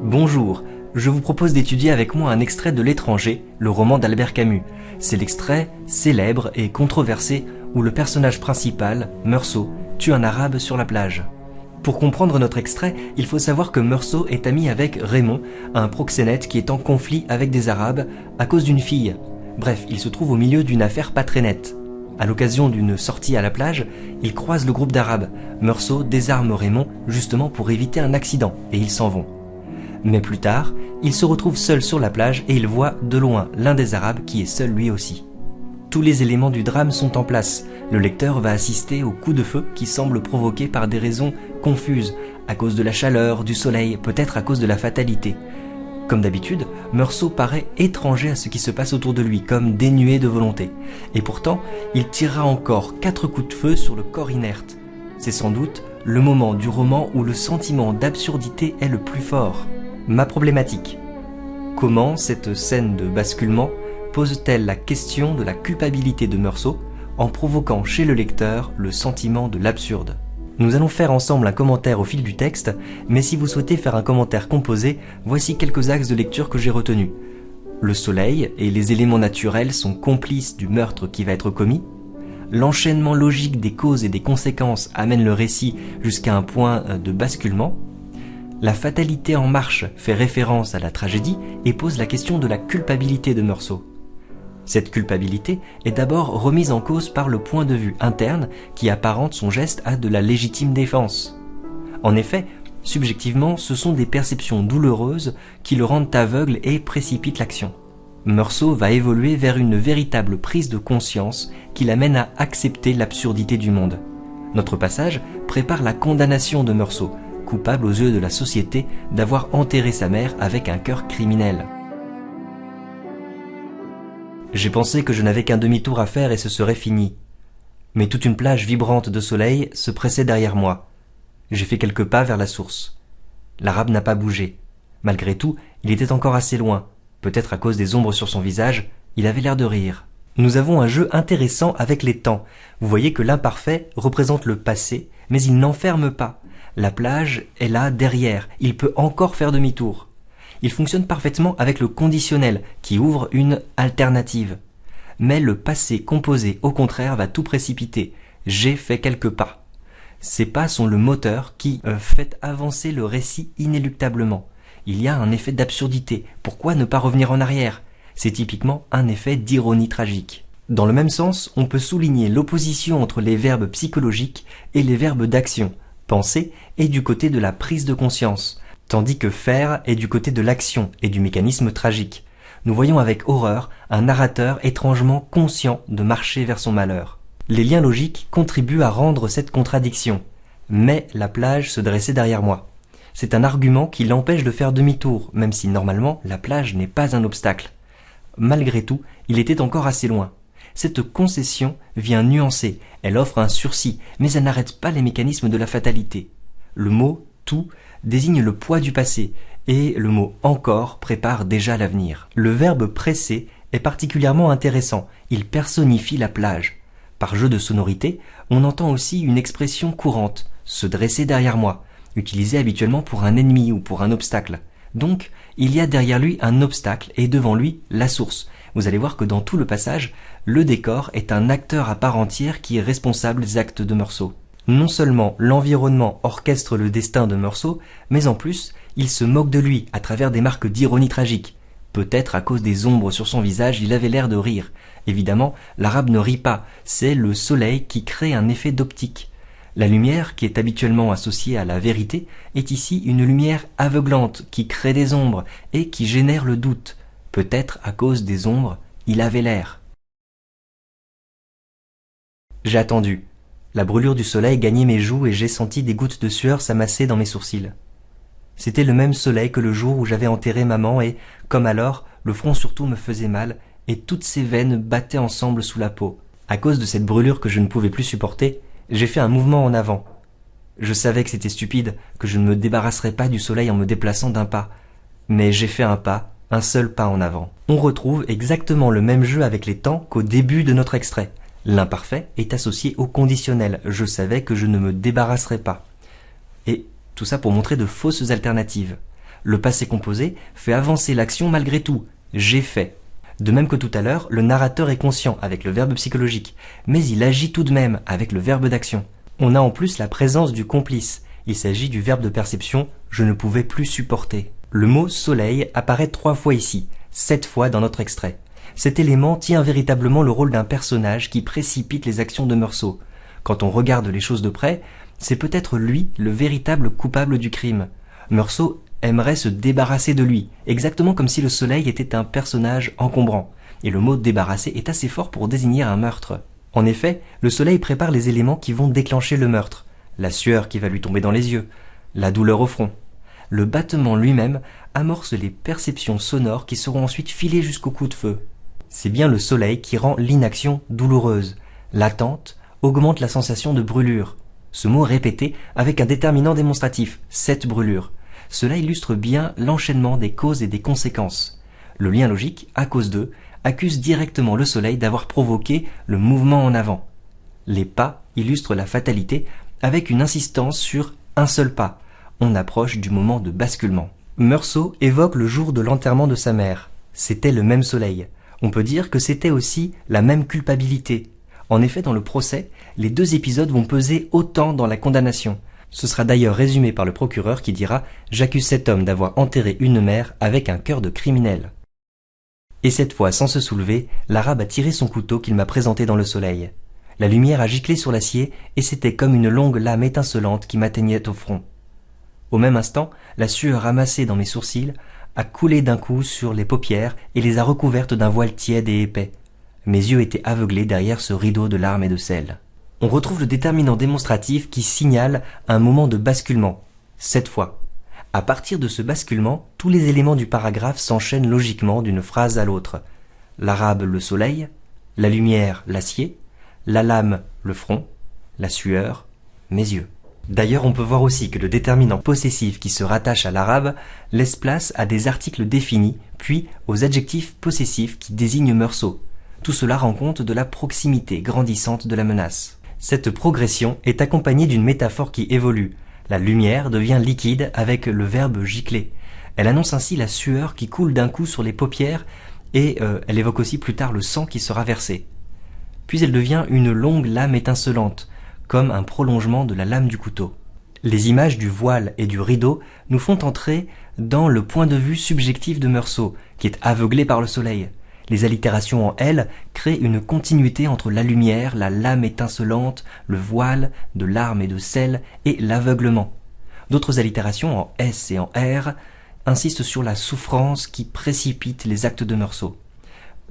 Bonjour, je vous propose d'étudier avec moi un extrait de L'Étranger, le roman d'Albert Camus. C'est l'extrait célèbre et controversé où le personnage principal, Meursault, tue un arabe sur la plage. Pour comprendre notre extrait, il faut savoir que Meursault est ami avec Raymond, un proxénète qui est en conflit avec des arabes à cause d'une fille. Bref, il se trouve au milieu d'une affaire pas très nette. À l'occasion d'une sortie à la plage, il croise le groupe d'arabes. Meursault désarme Raymond justement pour éviter un accident et ils s'en vont. Mais plus tard, il se retrouve seul sur la plage et il voit de loin l'un des arabes qui est seul lui aussi. Tous les éléments du drame sont en place. Le lecteur va assister au coup de feu qui semble provoqué par des raisons confuses, à cause de la chaleur, du soleil, peut-être à cause de la fatalité. Comme d'habitude, Meursault paraît étranger à ce qui se passe autour de lui, comme dénué de volonté. Et pourtant, il tirera encore 4 coups de feu sur le corps inerte. C'est sans doute le moment du roman où le sentiment d'absurdité est le plus fort. Ma problématique. Comment cette scène de basculement pose-t-elle la question de la culpabilité de Meursault en provoquant chez le lecteur le sentiment de l'absurde? Nous allons faire ensemble un commentaire au fil du texte, mais si vous souhaitez faire un commentaire composé, voici quelques axes de lecture que j'ai retenus. Le soleil et les éléments naturels sont complices du meurtre qui va être commis. L'enchaînement logique des causes et des conséquences amène le récit jusqu'à un point de basculement. La fatalité en marche fait référence à la tragédie et pose la question de la culpabilité de Meursault. Cette culpabilité est d'abord remise en cause par le point de vue interne qui apparente son geste à de la légitime défense. En effet, subjectivement, ce sont des perceptions douloureuses qui le rendent aveugle et précipitent l'action. Meursault va évoluer vers une véritable prise de conscience qui l'amène à accepter l'absurdité du monde. Notre passage prépare la condamnation de Meursault, coupable aux yeux de la société d'avoir enterré sa mère avec un cœur criminel. J'ai pensé que je n'avais qu'un demi-tour à faire et ce serait fini. Mais toute une plage vibrante de soleil se pressait derrière moi. J'ai fait quelques pas vers la source. L'arabe n'a pas bougé. Malgré tout, il était encore assez loin. Peut-être à cause des ombres sur son visage, il avait l'air de rire. Nous avons un jeu intéressant avec les temps. Vous voyez que l'imparfait représente le passé, mais il n'enferme pas. La plage est là derrière, il peut encore faire demi-tour. Il fonctionne parfaitement avec le conditionnel qui ouvre une alternative. Mais le passé composé au contraire va tout précipiter. J'ai fait quelques pas. Ces pas sont le moteur qui fait avancer le récit inéluctablement. Il y a un effet d'absurdité. Pourquoi ne pas revenir en arrière? C'est typiquement un effet d'ironie tragique. Dans le même sens, on peut souligner l'opposition entre les verbes psychologiques et les verbes d'action. Penser est du côté de la prise de conscience, tandis que faire est du côté de l'action et du mécanisme tragique. Nous voyons avec horreur un narrateur étrangement conscient de marcher vers son malheur. Les liens logiques contribuent à rendre cette contradiction. Mais la plage se dressait derrière moi. C'est un argument qui l'empêche de faire demi-tour, même si normalement la plage n'est pas un obstacle. Malgré tout, il était encore assez loin. Cette concession vient nuancer, elle offre un sursis, mais elle n'arrête pas les mécanismes de la fatalité. Le mot « tout » désigne le poids du passé, et le mot « encore » prépare déjà l'avenir. Le verbe « presser » est particulièrement intéressant, il personnifie la plage. Par jeu de sonorité, on entend aussi une expression courante, « se dresser derrière moi », utilisée habituellement pour un ennemi ou pour un obstacle. Donc, il y a derrière lui un obstacle et devant lui la source. Vous allez voir que dans tout le passage, le décor est un acteur à part entière qui est responsable des actes de Meursault. Non seulement l'environnement orchestre le destin de Meursault, mais en plus, il se moque de lui à travers des marques d'ironie tragique. Peut-être à cause des ombres sur son visage, il avait l'air de rire. Évidemment, l'arabe ne rit pas, c'est le soleil qui crée un effet d'optique. La lumière, qui est habituellement associée à la vérité, est ici une lumière aveuglante qui crée des ombres et qui génère le doute. Peut-être à cause des ombres, il avait l'air. J'ai attendu. La brûlure du soleil gagnait mes joues et j'ai senti des gouttes de sueur s'amasser dans mes sourcils. C'était le même soleil que le jour où j'avais enterré maman et, comme alors, le front surtout me faisait mal et toutes ces veines battaient ensemble sous la peau. À cause de cette brûlure que je ne pouvais plus supporter, j'ai fait un mouvement en avant. Je savais que c'était stupide, que je ne me débarrasserais pas du soleil en me déplaçant d'un pas. Mais j'ai fait un pas, un seul pas en avant. On retrouve exactement le même jeu avec les temps qu'au début de notre extrait. L'imparfait est associé au conditionnel. Je savais que je ne me débarrasserais pas. Et tout ça pour montrer de fausses alternatives. Le passé composé fait avancer l'action malgré tout. J'ai fait. De même que tout à l'heure, le narrateur est conscient avec le verbe psychologique, mais il agit tout de même avec le verbe d'action. On a en plus la présence du complice. Il s'agit du verbe de perception « je ne pouvais plus supporter ». Le mot « soleil » apparaît 3 fois ici, 7 fois dans notre extrait. Cet élément tient véritablement le rôle d'un personnage qui précipite les actions de Meursault. Quand on regarde les choses de près, c'est peut-être lui le véritable coupable du crime. Meursault aimerait se débarrasser de lui, exactement comme si le soleil était un personnage encombrant. Et le mot « débarrasser » est assez fort pour désigner un meurtre. En effet, le soleil prépare les éléments qui vont déclencher le meurtre. La sueur qui va lui tomber dans les yeux, la douleur au front. Le battement lui-même amorce les perceptions sonores qui seront ensuite filées jusqu'au coup de feu. C'est bien le soleil qui rend l'inaction douloureuse. L'attente augmente la sensation de brûlure. Ce mot répété avec un déterminant démonstratif, cette brûlure. Cela illustre bien l'enchaînement des causes et des conséquences. Le lien logique, à cause d'eux, accuse directement le soleil d'avoir provoqué le mouvement en avant. Les pas illustrent la fatalité avec une insistance sur un seul pas. On approche du moment de basculement. Meursault évoque le jour de l'enterrement de sa mère. C'était le même soleil. On peut dire que c'était aussi la même culpabilité. En effet, dans le procès, les 2 épisodes vont peser autant dans la condamnation. Ce sera d'ailleurs résumé par le procureur qui dira « J'accuse cet homme d'avoir enterré une mère avec un cœur de criminel ». Et cette fois, sans se soulever, l'arabe a tiré son couteau qu'il m'a présenté dans le soleil. La lumière a giclé sur l'acier et c'était comme une longue lame étincelante qui m'atteignait au front. Au même instant, la sueur ramassée dans mes sourcils a coulé d'un coup sur les paupières et les a recouvertes d'un voile tiède et épais. Mes yeux étaient aveuglés derrière ce rideau de larmes et de sel. On retrouve le déterminant démonstratif qui signale un moment de basculement. Cette fois. À partir de ce basculement, tous les éléments du paragraphe s'enchaînent logiquement d'une phrase à l'autre. L'arabe, le soleil, la lumière, l'acier, la lame, le front, la sueur, mes yeux. D'ailleurs, on peut voir aussi que le déterminant possessif qui se rattache à l'arabe laisse place à des articles définis, puis aux adjectifs possessifs qui désignent Meursault. Tout cela rend compte de la proximité grandissante de la menace. Cette progression est accompagnée d'une métaphore qui évolue. La lumière devient liquide avec le verbe gicler. Elle annonce ainsi la sueur qui coule d'un coup sur les paupières et elle évoque aussi plus tard le sang qui sera versé. Puis elle devient une longue lame étincelante, comme un prolongement de la lame du couteau. Les images du voile et du rideau nous font entrer dans le point de vue subjectif de Meursault, qui est aveuglé par le soleil. Les allitérations en L créent une continuité entre la lumière, la lame étincelante, le voile, de larmes et de sel, et l'aveuglement. D'autres allitérations en S et en R insistent sur la souffrance qui précipite les actes de Meursault.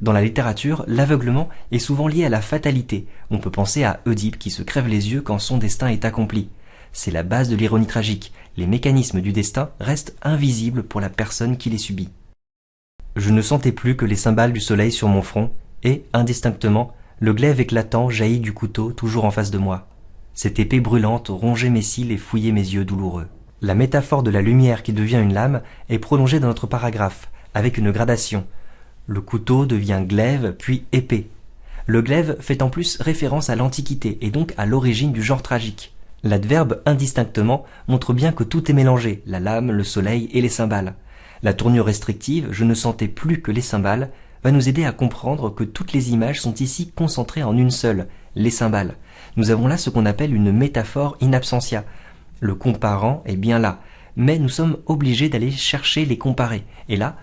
Dans la littérature, l'aveuglement est souvent lié à la fatalité. On peut penser à Oedipe qui se crève les yeux quand son destin est accompli. C'est la base de l'ironie tragique. Les mécanismes du destin restent invisibles pour la personne qui les subit. Je ne sentais plus que les cymbales du soleil sur mon front, et, indistinctement, le glaive éclatant jaillit du couteau toujours en face de moi. Cette épée brûlante rongeait mes cils et fouillait mes yeux douloureux. La métaphore de la lumière qui devient une lame est prolongée dans notre paragraphe, avec une gradation. Le couteau devient glaive, puis épée. Le glaive fait en plus référence à l'Antiquité, et donc à l'origine du genre tragique. L'adverbe indistinctement montre bien que tout est mélangé, la lame, le soleil et les cymbales. La tournure restrictive, je ne sentais plus que les cymbales, va nous aider à comprendre que toutes les images sont ici concentrées en une seule, les cymbales. Nous avons là ce qu'on appelle une métaphore in absentia. Le comparant est bien là, mais nous sommes obligés d'aller chercher les comparer. Et là,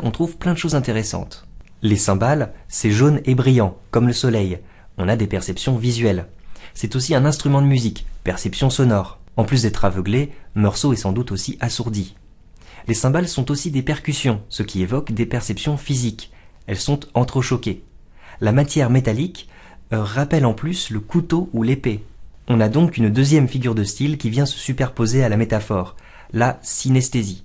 on trouve plein de choses intéressantes. Les cymbales, c'est jaune et brillant, comme le soleil. On a des perceptions visuelles. C'est aussi un instrument de musique, perception sonore. En plus d'être aveuglé, Meursault est sans doute aussi assourdi. Les cymbales sont aussi des percussions, ce qui évoque des perceptions physiques. Elles sont entrechoquées. La matière métallique rappelle en plus le couteau ou l'épée. On a donc une deuxième figure de style qui vient se superposer à la métaphore, la synesthésie.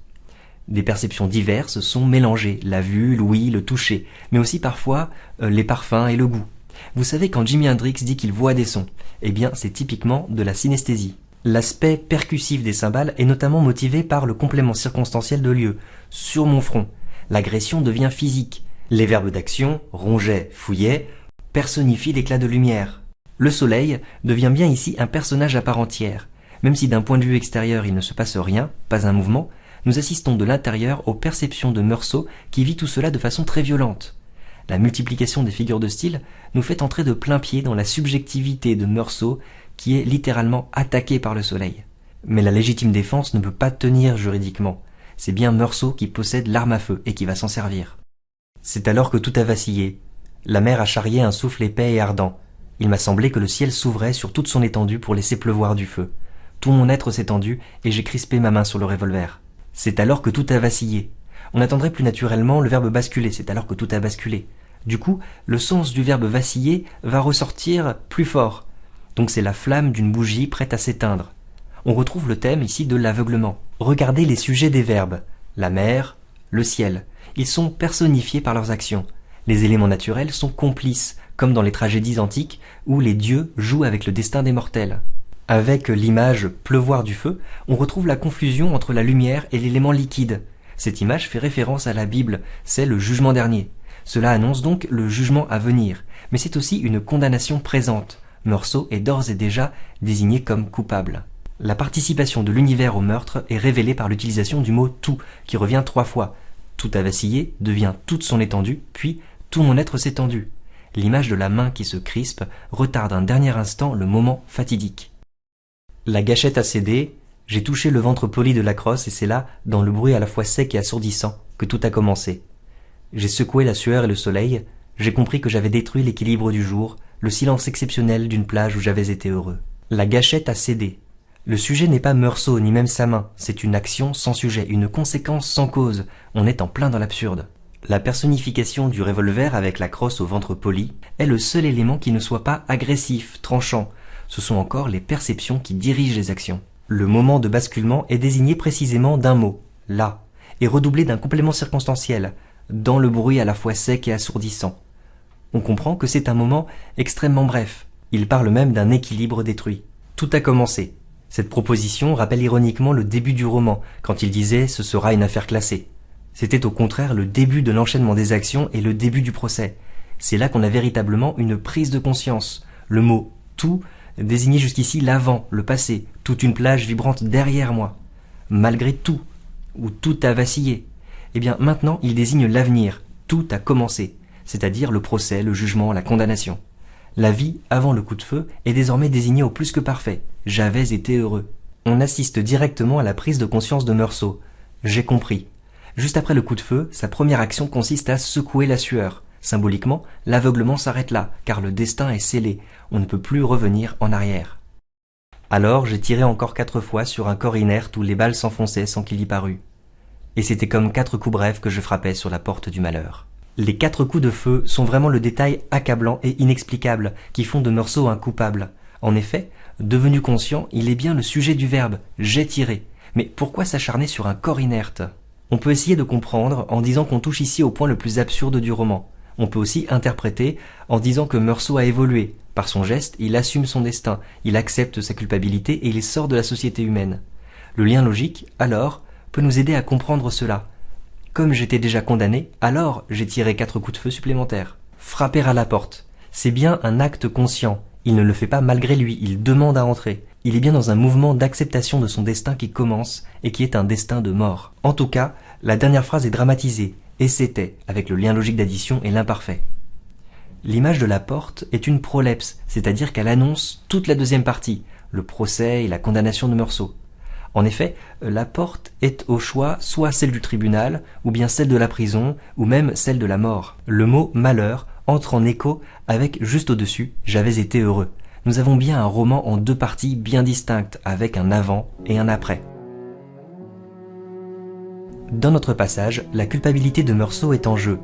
Des perceptions diverses sont mélangées, la vue, l'ouïe, le toucher, mais aussi parfois les parfums et le goût. Vous savez, quand Jimi Hendrix dit qu'il voit des sons, c'est typiquement de la synesthésie. L'aspect percussif des cymbales est notamment motivé par le complément circonstanciel de lieu. Sur mon front, l'agression devient physique. Les verbes d'action, rongeait, fouillait, personnifient l'éclat de lumière. Le soleil devient bien ici un personnage à part entière. Même si d'un point de vue extérieur il ne se passe rien, pas un mouvement, Nous assistons de l'intérieur aux perceptions de Meursault qui vit tout cela de façon très violente. La multiplication des figures de style nous fait entrer de plein pied dans la subjectivité de Meursault qui est littéralement attaqué par le soleil. Mais la légitime défense ne peut pas tenir juridiquement. C'est bien Meursault qui possède l'arme à feu et qui va s'en servir. C'est alors que tout a vacillé. La mer a charrié un souffle épais et ardent. Il m'a semblé que le ciel s'ouvrait sur toute son étendue pour laisser pleuvoir du feu. Tout mon être s'est tendu et j'ai crispé ma main sur le revolver. C'est alors que tout a vacillé. On attendrait plus naturellement le verbe basculer, c'est alors que tout a basculé. Du coup, le sens du verbe vaciller va ressortir plus fort. Donc c'est la flamme d'une bougie prête à s'éteindre. On retrouve le thème ici de l'aveuglement. Regardez les sujets des verbes. La mer, le ciel. Ils sont personnifiés par leurs actions. Les éléments naturels sont complices, comme dans les tragédies antiques où les dieux jouent avec le destin des mortels. Avec l'image pleuvoir du feu, on retrouve la confusion entre la lumière et l'élément liquide. Cette image fait référence à la Bible, c'est le jugement dernier. Cela annonce donc le jugement à venir, mais c'est aussi une condamnation présente. Meursault est d'ores et déjà désigné comme coupable. La participation de l'univers au meurtre est révélée par l'utilisation du mot « tout » qui revient 3 fois. Tout a vacillé devient toute son étendue, puis tout mon être s'est tendu. L'image de la main qui se crispe retarde un dernier instant le moment fatidique. La gâchette a cédé, j'ai touché le ventre poli de la crosse et c'est là, dans le bruit à la fois sec et assourdissant, que tout a commencé. J'ai secoué la sueur et le soleil, j'ai compris que j'avais détruit l'équilibre du jour, le silence exceptionnel d'une plage où j'avais été heureux. La gâchette a cédé. Le sujet n'est pas Meursault ni même sa main, c'est une action sans sujet, une conséquence sans cause, on est en plein dans l'absurde. La personnification du revolver avec la crosse au ventre poli est le seul élément qui ne soit pas agressif, tranchant. Ce sont encore les perceptions qui dirigent les actions. Le moment de basculement est désigné précisément d'un mot, là, et redoublé d'un complément circonstanciel, dans le bruit à la fois sec et assourdissant. On comprend que c'est un moment extrêmement bref. Il parle même d'un équilibre détruit. Tout a commencé. Cette proposition rappelle ironiquement le début du roman, quand il disait « ce sera une affaire classée ». C'était au contraire le début de l'enchaînement des actions et le début du procès. C'est là qu'on a véritablement une prise de conscience. Le mot « tout » désignait jusqu'ici l'avant, le passé, toute une plage vibrante derrière moi. Malgré tout, ou tout a vacillé. Eh bien maintenant il désigne l'avenir, tout a commencé, c'est-à-dire le procès, le jugement, la condamnation. La vie, avant le coup de feu, est désormais désignée au plus que parfait. J'avais été heureux. On assiste directement à la prise de conscience de Meursault. J'ai compris. Juste après le coup de feu, sa première action consiste à secouer la sueur. Symboliquement, l'aveuglement s'arrête là, car le destin est scellé. On ne peut plus revenir en arrière. Alors j'ai tiré encore 4 fois sur un corps inerte où les balles s'enfonçaient sans qu'il y parût. Et c'était comme 4 coups brefs que je frappais sur la porte du malheur. Les 4 coups de feu sont vraiment le détail accablant et inexplicable qui font de Meursault un coupable. En effet, devenu conscient, il est bien le sujet du verbe « j'ai tiré ». Mais pourquoi s'acharner sur un corps inerte ? On peut essayer de comprendre en disant qu'on touche ici au point le plus absurde du roman. On peut aussi interpréter en disant que Meursault a évolué. Par son geste, il assume son destin, il accepte sa culpabilité et il sort de la société humaine. Le lien logique, alors, peut nous aider à comprendre cela. Comme j'étais déjà condamné, alors j'ai tiré 4 coups de feu supplémentaires. Frapper à la porte, c'est bien un acte conscient. Il ne le fait pas malgré lui, il demande à entrer. Il est bien dans un mouvement d'acceptation de son destin qui commence et qui est un destin de mort. En tout cas, la dernière phrase est dramatisée, et c'était, avec le lien logique d'addition et l'imparfait. L'image de la porte est une prolepse, c'est-à-dire qu'elle annonce toute la deuxième partie, le procès et la condamnation de Meursault. En effet, la porte est au choix soit celle du tribunal, ou bien celle de la prison, ou même celle de la mort. Le mot « malheur » entre en écho avec juste au-dessus « j'avais été heureux ». Nous avons bien un roman en 2 parties bien distinctes, avec un avant et un après. Dans notre passage, la culpabilité de Meursault est en jeu.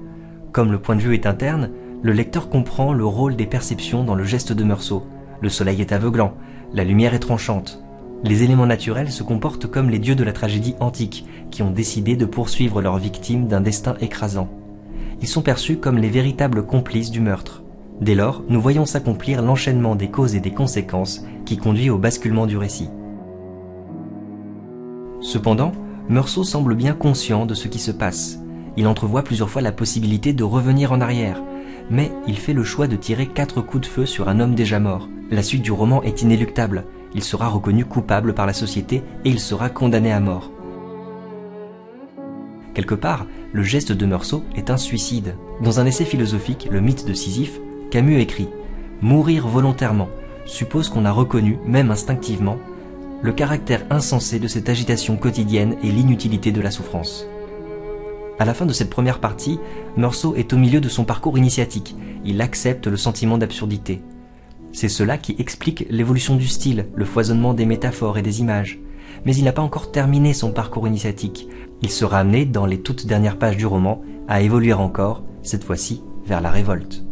Comme le point de vue est interne, le lecteur comprend le rôle des perceptions dans le geste de Meursault. Le soleil est aveuglant, la lumière est tranchante. Les éléments naturels se comportent comme les dieux de la tragédie antique, qui ont décidé de poursuivre leurs victimes d'un destin écrasant. Ils sont perçus comme les véritables complices du meurtre. Dès lors, nous voyons s'accomplir l'enchaînement des causes et des conséquences qui conduit au basculement du récit. Cependant, Meursault semble bien conscient de ce qui se passe. Il entrevoit plusieurs fois la possibilité de revenir en arrière, mais il fait le choix de tirer 4 coups de feu sur un homme déjà mort. La suite du roman est inéluctable. Il sera reconnu coupable par la société et il sera condamné à mort. Quelque part, le geste de Meursault est un suicide. Dans un essai philosophique, Le mythe de Sisyphe, Camus écrit « Mourir volontairement suppose qu'on a reconnu, même instinctivement, le caractère insensé de cette agitation quotidienne et l'inutilité de la souffrance. » À la fin de cette première partie, Meursault est au milieu de son parcours initiatique. Il accepte le sentiment d'absurdité. C'est cela qui explique l'évolution du style, le foisonnement des métaphores et des images. Mais il n'a pas encore terminé son parcours initiatique. Il sera amené, dans les toutes dernières pages du roman, à évoluer encore, cette fois-ci vers la révolte.